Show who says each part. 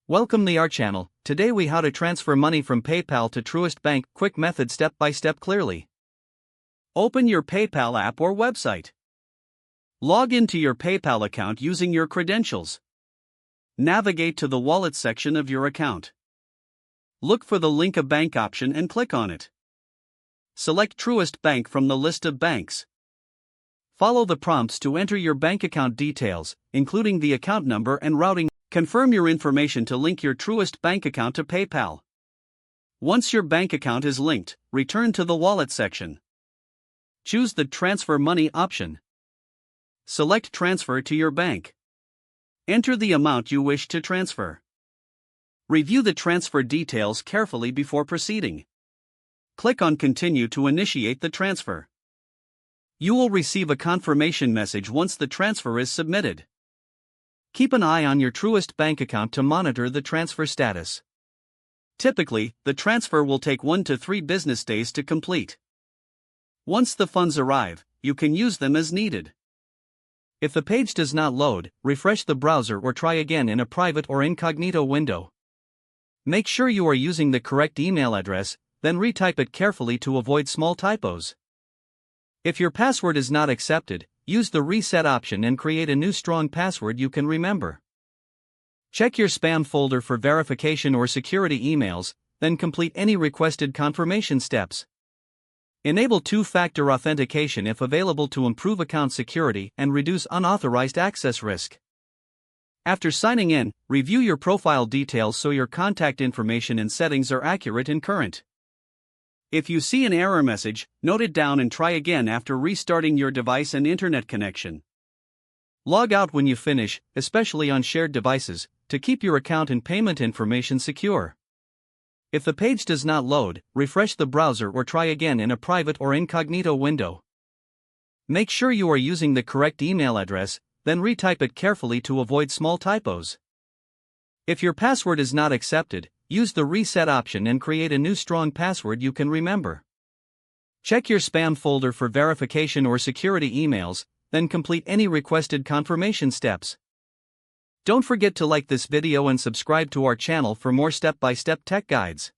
Speaker 1: Welcome to our channel. Today we how to transfer money from PayPal to Truist Bank. Quick method, step by step, clearly. Open your PayPal app or website. Log into your PayPal account using your credentials. Navigate to the wallet section of your account. Look for the link a bank option and click on it. Select Truist Bank from the list of banks. Follow the prompts to enter your bank account details, including the account number and routing. Confirm your information to link your Truist Bank account to PayPal. Once your bank account is linked, return to the wallet section. Choose the Transfer Money option. Select Transfer to your bank. Enter the amount you wish to transfer. Review the transfer details carefully before proceeding. Click on Continue to initiate the transfer. You will receive a confirmation message once the transfer is submitted. Keep an eye on your Truist Bank account to monitor the transfer status. Typically, the transfer will take 1 to 3 business days to complete. Once the funds arrive, you can use them as needed. If the page does not load, refresh the browser or try again in a private or incognito window. Make sure you are using the correct email address, then retype it carefully to avoid small typos. If your password is not accepted, use the reset option and create a new strong password you can remember. Check your spam folder for verification or security emails, then complete any requested confirmation steps. Enable two-factor authentication if available to improve account security and reduce unauthorized access risk. After signing in, review your profile details so your contact information and settings are accurate and current. If you see an error message, note it down and try again after restarting your device and internet connection. Log out when you finish, especially on shared devices, to keep your account and payment information secure. If the page does not load, refresh the browser or try again in a private or incognito window. Make sure you are using the correct email address, then retype it carefully to avoid small typos. If your password is not accepted, use the reset option and create a new strong password you can remember. Check your spam folder for verification or security emails, then complete any requested confirmation steps. Don't forget to like this video and subscribe to our channel for more step-by-step tech guides.